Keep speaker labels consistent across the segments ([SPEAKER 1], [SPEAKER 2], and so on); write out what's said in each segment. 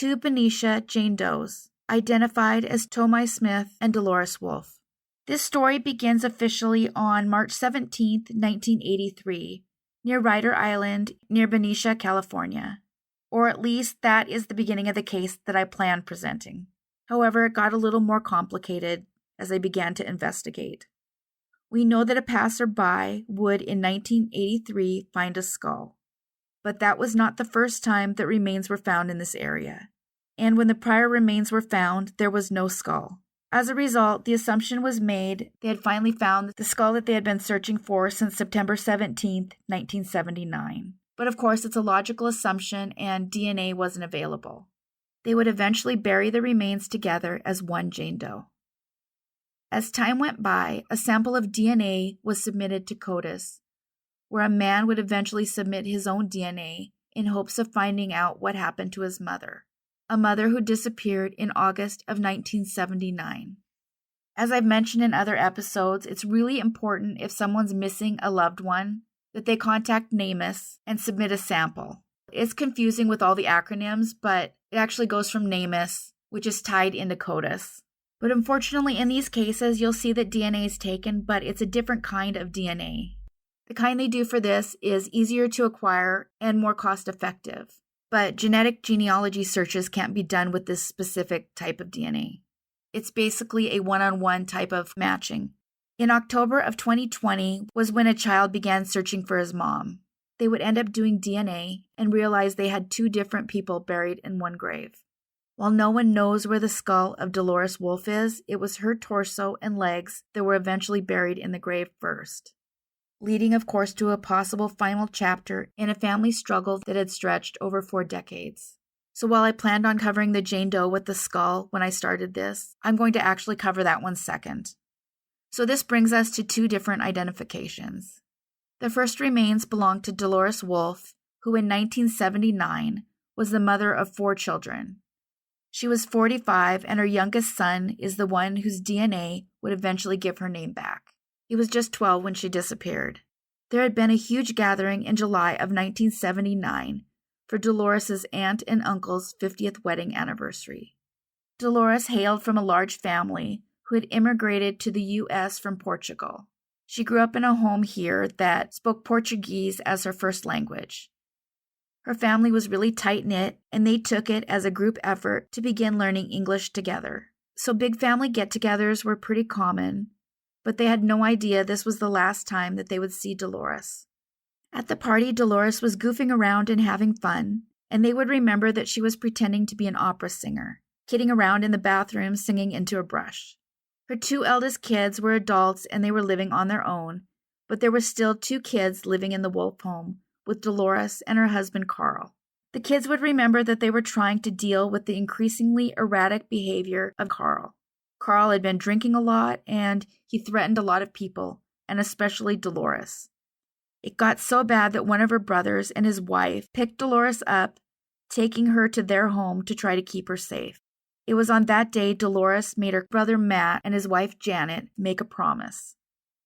[SPEAKER 1] two Benicia Jane Does, identified as Tomye Smith and Dolores Wolf. This story begins officially on March 17, 1983, near Rder Island, near Benicia, California. Or at least that is the beginning of the case that I planned presenting. However, it got a little more complicated as I began to investigate. We know that a passerby would in 1983 find a skull, but that was not the first time that remains were found in this area. And when the prior remains were found, there was no skull. As a result, the assumption was made they had finally found the skull that they had been searching for since September 17, 1979. But of course, it's a logical assumption and DNA wasn't available. They would eventually bury the remains together as one Jane Doe. As time went by, a sample of DNA was submitted to CODIS, where a man would eventually submit his own DNA in hopes of finding out what happened to his mother, a mother who disappeared in August of 1979. As I've mentioned in other episodes, it's really important if someone's missing a loved one that they contact NamUs and submit a sample. It's confusing with all the acronyms, but it actually goes from NamUs, which is tied into CODIS. But unfortunately, in these cases, you'll see that DNA is taken, but it's a different kind of DNA. The kind they do for this is easier to acquire and more cost-effective. But genetic genealogy searches can't be done with this specific type of DNA. It's basically a one-on-one type of matching. In October of 2020 was when a child began searching for his mom. They would end up doing DNA and realize they had two different people buried in one grave. While no one knows where the skull of Dolores Wolf is, it was her torso and legs that were eventually buried in the grave first, leading of course to a possible final chapter in a family struggle that had stretched over 4 decades. So while I planned on covering the Jane Doe with the skull when I started this, I'm going to actually cover that one second. So this brings us to 2 different identifications. The first remains belong to Dolores Wolf, who in 1979 was the mother of 4 children. She was 45 and her youngest son is the one whose DNA would eventually give her name back. He was just 12 when she disappeared. There had been a huge gathering in July of 1979 for Dolores' aunt and uncle's 50th wedding anniversary. Dolores hailed from a large family who had immigrated to the U.S. from Portugal. She grew up in a home here that spoke Portuguese as her first language. Her family was really tight-knit, and they took it as a group effort to begin learning English together. So big family get-togethers were pretty common, but they had no idea this was the last time that they would see Dolores. At the party, Dolores was goofing around and having fun, and they would remember that she was pretending to be an opera singer, kidding around in the bathroom singing into a brush. Her 2 eldest kids were adults and they were living on their own, but there were still 2 kids living in the Wolf home with Dolores and her husband Carl. The kids would remember that they were trying to deal with the increasingly erratic behavior of Carl. Carl had been drinking a lot and he threatened a lot of people, and especially Dolores. It got so bad that one of her brothers and his wife picked Dolores up, taking her to their home to try to keep her safe. It was on that day Dolores made her brother Matt and his wife Janet make a promise.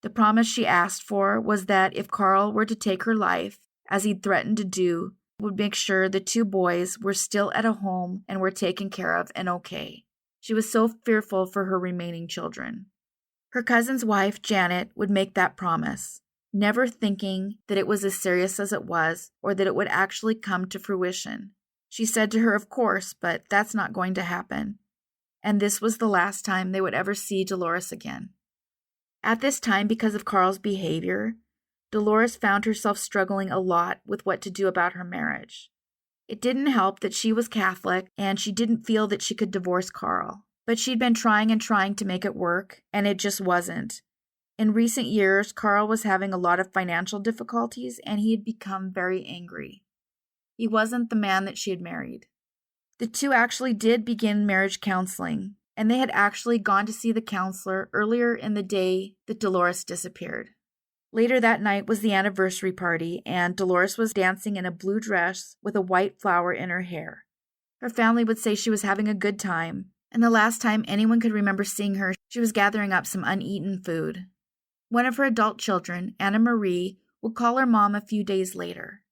[SPEAKER 1] The promise she asked for was that if Carl were to take her life, as he'd threatened to do, would make sure the 2 boys were still at a home and were taken care of and okay. She was so fearful for her remaining children. Her cousin's wife, Janet, would make that promise, never thinking that it was as serious as it was or that it would actually come to fruition. She said to her, of course, but that's not going to happen. And this was the last time they would ever see Dolores again. At this time, because of Carl's behavior, Dolores found herself struggling a lot with what to do about her marriage. It didn't help that she was Catholic and she didn't feel that she could divorce Carl. But she'd been trying and trying to make it work, and it just wasn't. In recent years, Carl was having a lot of financial difficulties and he had become very angry. He wasn't the man that she had married. The 2 actually did begin marriage counseling, and they had actually gone to see the counselor earlier in the day that Dolores disappeared. Later that night was the anniversary party, and Dolores was dancing in a blue dress with a white flower in her hair. Her family would say she was having a good time, and the last time anyone could remember seeing her, she was gathering up some uneaten food. One of her adult children, Anna Marie, would call her mom a few days later.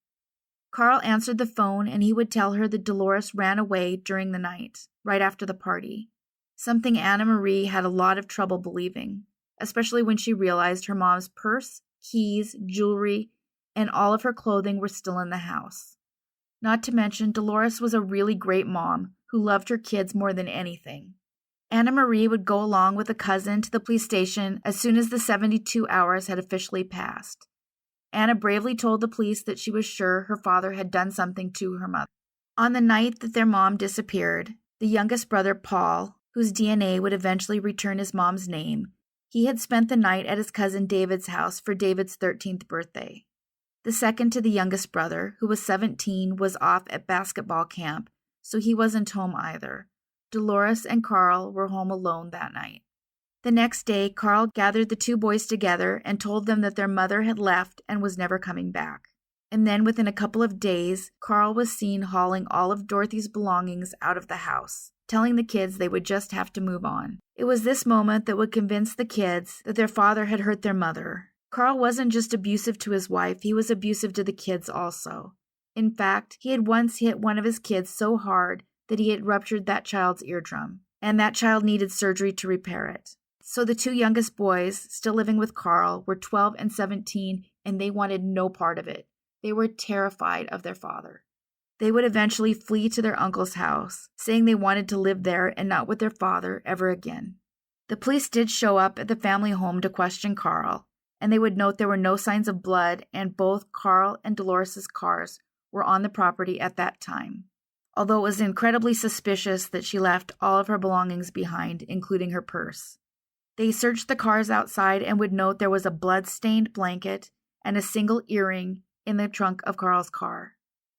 [SPEAKER 1] Carl answered the phone and he would tell her that Dolores ran away during the night, right after the party. Something Anna Marie had a lot of trouble believing, especially when she realized her mom's purse, keys, jewelry, and all of her clothing were still in the house. Not to mention, Dolores was a really great mom who loved her kids more than anything. Anna Marie would go along with a cousin to the police station as soon as the 72 hours had officially passed. Anna bravely told the police that she was sure her father had done something to her mother. On the night that their mom disappeared, the youngest brother, Paul, whose DNA would eventually return his mom's name, he had spent the night at his cousin David's house for David's 13th birthday. The second to the youngest brother, who was 17, was off at basketball camp, so he wasn't home either. Dolores and Carl were home alone that night. The next day, Carl gathered the two boys together and told them that their mother had left and was never coming back. And then within a couple of days, Carl was seen hauling all of Dorothy's belongings out of the house, telling the kids they would just have to move on. It was this moment that would convince the kids that their father had hurt their mother. Carl wasn't just abusive to his wife, he was abusive to the kids also. In fact, he had once hit one of his kids so hard that he had ruptured that child's eardrum, and that child needed surgery to repair it. So the two youngest boys, still living with Carl, were 12 and 17, and they wanted no part of it. They were terrified of their father. They would eventually flee to their uncle's house, saying they wanted to live there and not with their father ever again. The police did show up at the family home to question Carl, and they would note there were no signs of blood, and both Carl and Dolores' cars were on the property at that time. Although it was incredibly suspicious that she left all of her belongings behind, including her purse. They searched the cars outside and would note there was a blood-stained blanket and a single earring in the trunk of Carl's car.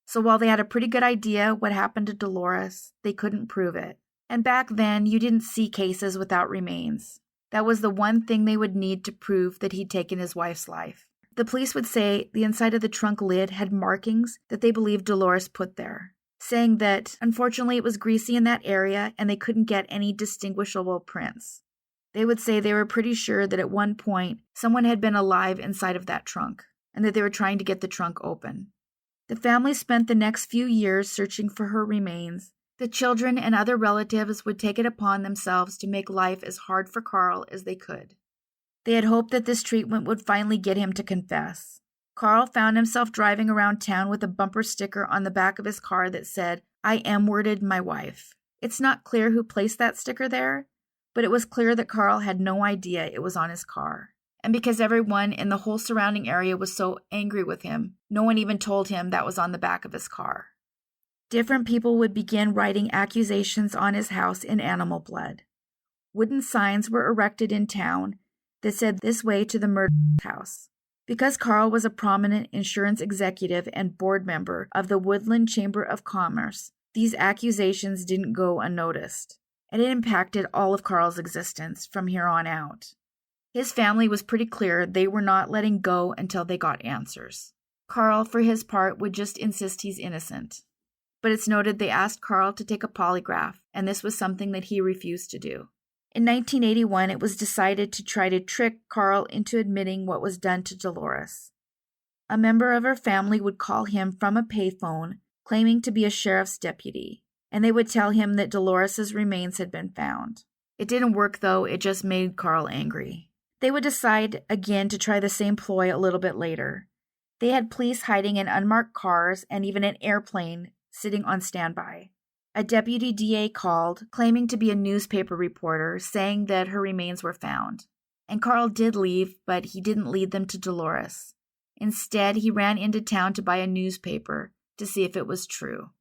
[SPEAKER 1] So while they had a pretty good idea what happened to Dolores, they couldn't prove it. And back then, you didn't see cases without remains. That was the one thing they would need to prove that he'd taken his wife's life. The police would say the inside of the trunk lid had markings that they believed Dolores put there, saying that, unfortunately, it was greasy in that area and they couldn't get any distinguishable prints. They would say they were pretty sure that at one point, someone had been alive inside of that trunk, and that they were trying to get the trunk open. The family spent the next few years searching for her remains. The children and other relatives would take it upon themselves to make life as hard for Carl as they could. They had hoped that this treatment would finally get him to confess. Carl found himself driving around town with a bumper sticker on the back of his car that said, "I M-worded my wife." It's not clear who placed that sticker there, but it was clear that Carl had no idea it was on his car. And because everyone in the whole surrounding area was so angry with him, no one even told him that was on the back of his car. Different people would begin writing accusations on his house in animal blood. Wooden signs were erected in town that said "This way to the murder house." Because Carl was a prominent insurance executive and board member of the Woodland Chamber of Commerce, these accusations didn't go unnoticed, and it impacted all of Carl's existence from here on out. His family was pretty clear they were not letting go until they got answers. Carl, for his part, would just insist he's innocent. But it's noted they asked Carl to take a polygraph, and this was something that he refused to do. In 1981, it was decided to try to trick Carl into admitting what was done to Dolores. A member of her family would call him from a payphone, claiming to be a sheriff's deputy, and they would tell him that Dolores' remains had been found. It didn't work, though. It just made Carl angry. They would decide again to try the same ploy a little bit later. They had police hiding in unmarked cars and even an airplane sitting on standby. A deputy DA called, claiming to be a newspaper reporter, saying that her remains were found. And Carl did leave, but he didn't lead them to Dolores. Instead, he ran into town to buy a newspaper to see if it was true.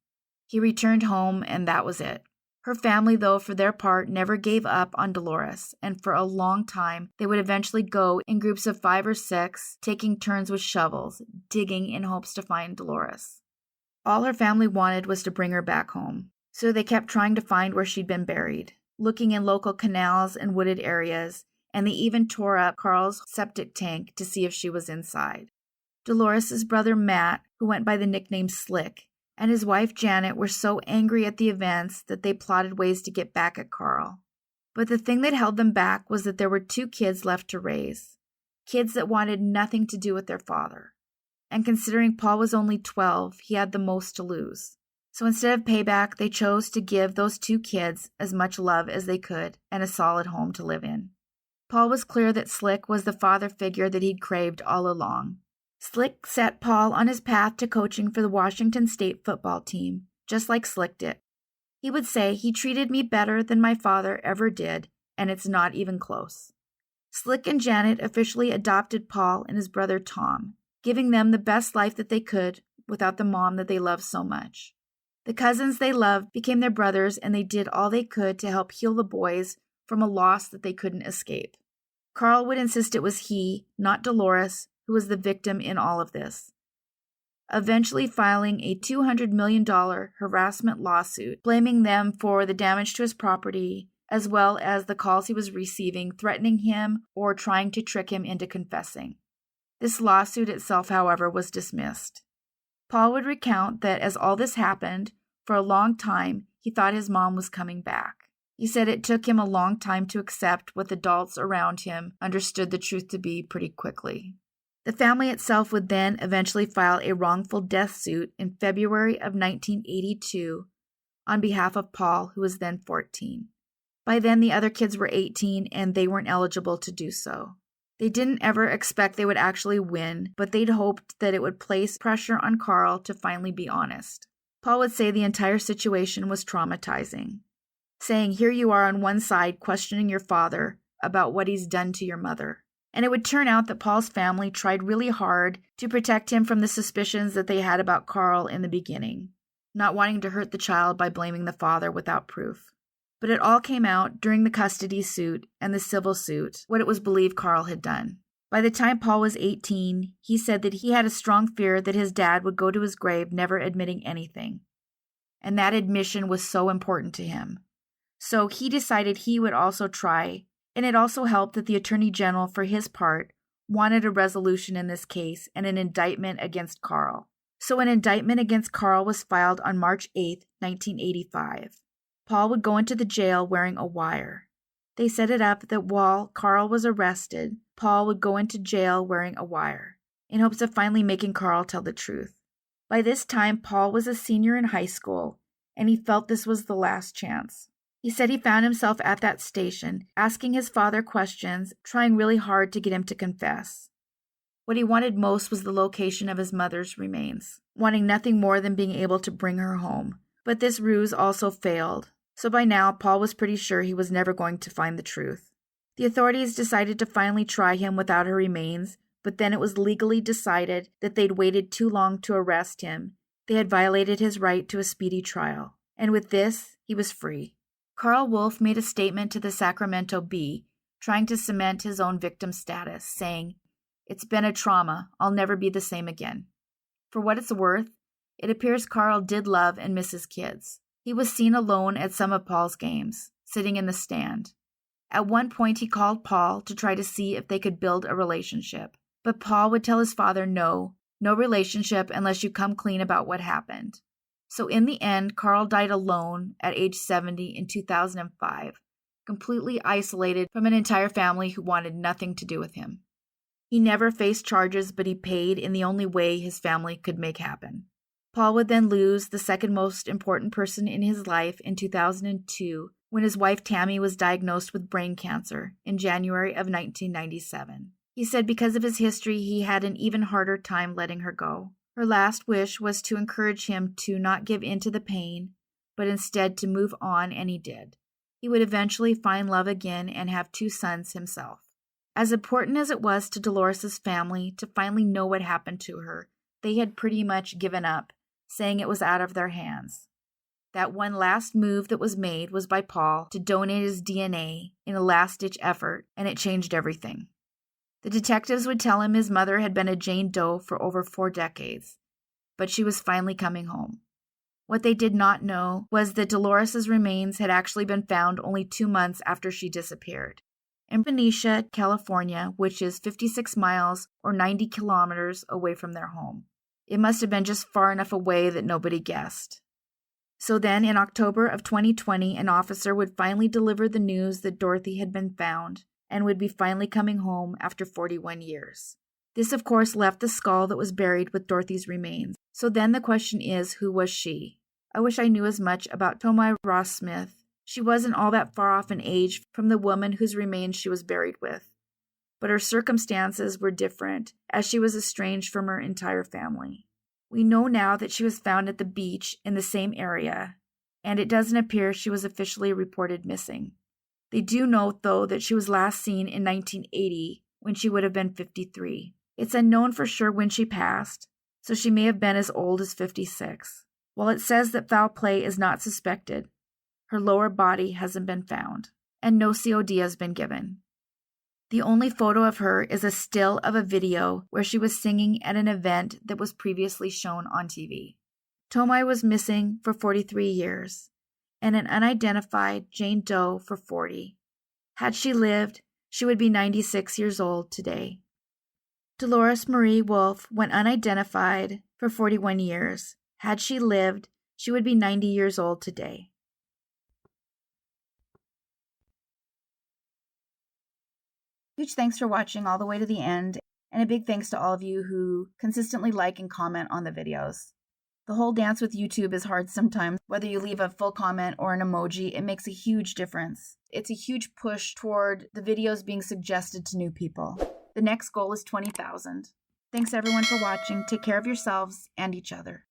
[SPEAKER 1] He returned home, and that was it. Her family, though, for their part, never gave up on Dolores, and for a long time, they would eventually go in groups of 5 or 6, taking turns with shovels, digging in hopes to find Dolores. All her family wanted was to bring her back home, so they kept trying to find where she'd been buried, looking in local canals and wooded areas, and they even tore up Carl's septic tank to see if she was inside. Dolores' brother Matt, who went by the nickname Slick, and his wife Janet were so angry at the events that they plotted ways to get back at Carl. But the thing that held them back was that there were 2 kids left to raise, kids that wanted nothing to do with their father. and considering Paul was only 12, he had the most to lose. So instead of payback, they chose to give those 2 kids as much love as they could and a solid home to live in. Paul was clear that Slick was the father figure that he'd craved all along. Slick set Paul on his path to coaching for the Washington State football team, just like Slick did. He would say, "He treated me better than my father ever did, and it's not even close." Slick and Janet officially adopted Paul and his brother Tom, giving them the best life that they could without the mom that they loved so much. The cousins they loved became their brothers, and they did all they could to help heal the boys from a loss that they couldn't escape. Carl would insist it was he, not Dolores, who was the victim in all of this, eventually filing a $200 million harassment lawsuit, blaming them for the damage to his property, as well as the calls he was receiving threatening him or trying to trick him into confessing. This lawsuit itself, however, was dismissed. Paul would recount that as all this happened, for a long time, he thought his mom was coming back. He said it took him a long time to accept what adults around him understood the truth to be pretty quickly. The family itself would then eventually file a wrongful death suit in February of 1982 on behalf of Paul, who was then 14. By then, the other kids were 18 and they weren't eligible to do so. They didn't ever expect they would actually win, but they'd hoped that it would place pressure on Carl to finally be honest. Paul would say the entire situation was traumatizing, saying, "Here you are on one side questioning your father about what he's done to your mother." And it would turn out that Paul's family tried really hard to protect him from the suspicions that they had about Carl in the beginning, not wanting to hurt the child by blaming the father without proof. But it all came out during the custody suit and the civil suit, what it was believed Carl had done. By the time Paul was 18, he said that he had a strong fear that his dad would go to his grave never admitting anything. And that admission was so important to him. So he decided he would also try, and it also helped that the Attorney General, for his part, wanted a resolution in this case and an indictment against Carl. So an indictment against Carl was filed on March 8, 1985. Paul would go into the jail wearing a wire. They set it up that while Carl was arrested, Paul would go into jail wearing a wire, in hopes of finally making Carl tell the truth. By this time, Paul was a senior in high school, and he felt this was the last chance. He said he found himself at that station, asking his father questions, trying really hard to get him to confess. What he wanted most was the location of his mother's remains, wanting nothing more than being able to bring her home. But this ruse also failed, so by now Paul was pretty sure he was never going to find the truth. The authorities decided to finally try him without her remains, but then it was legally decided that they'd waited too long to arrest him. They had violated his right to a speedy trial, and with this, he was free. Carl Wolf made a statement to the Sacramento Bee, trying to cement his own victim status, saying, "It's been a trauma. I'll never be the same again." For what it's worth, it appears Carl did love and miss his kids. He was seen alone at some of Paul's games, sitting in the stand. At one point, he called Paul to try to see if they could build a relationship. But Paul would tell his father, no relationship unless you come clean about what happened. So in the end, Carl died alone at age 70 in 2005, completely isolated from an entire family who wanted nothing to do with him. He never faced charges, but he paid in the only way his family could make happen. Paul would then lose the second most important person in his life in 2002 when his wife Tomye was diagnosed with brain cancer in January of 1997. He said because of his history, he had an even harder time letting her go. Her last wish was to encourage him to not give in to the pain, but instead to move on, and he did. He would eventually find love again and have 2 sons himself. As important as it was to Dolores' family to finally know what happened to her, they had pretty much given up, saying it was out of their hands. That one last move that was made was by Paul to donate his DNA in a last-ditch effort, and it changed everything. The detectives would tell him his mother had been a Jane Doe for over 4 decades, but she was finally coming home. What they did not know was that Dolores' remains had actually been found only 2 months after she disappeared. In Benicia, California, which is 56 miles or 90 kilometers away from their home. It must have been just far enough away that nobody guessed. So then, in October of 2020, an officer would finally deliver the news that Dorothy had been found and would be finally coming home after 41 years. This, of course, left the skull that was buried with Dorothy's remains. So then the question is, who was she? I wish I knew as much about Tomye Ross Smith. She wasn't all that far off in age from the woman whose remains she was buried with. But her circumstances were different, as she was estranged from her entire family. We know now that she was found at the beach in the same area, and it doesn't appear she was officially reported missing. They do note, though, that she was last seen in 1980, when she would have been 53. It's unknown for sure when she passed, so she may have been as old as 56. While it says that foul play is not suspected, her lower body hasn't been found, and no COD has been given. The only photo of her is a still of a video where she was singing at an event that was previously shown on TV. Tomye was missing for 43 years, and an unidentified Jane Doe for 40. Had she lived, she would be 96 years old today. Dolores Marie Wolf went unidentified for 41 years. Had she lived, she would be 90 years old today. Huge thanks for watching all the way to the end, and a big thanks to all of you who consistently like and comment on the videos. The whole dance with YouTube is hard sometimes. Whether you leave a full comment or an emoji, it makes a huge difference. It's a huge push toward the videos being suggested to new people. The next goal is 20,000. Thanks everyone for watching. Take care of yourselves and each other.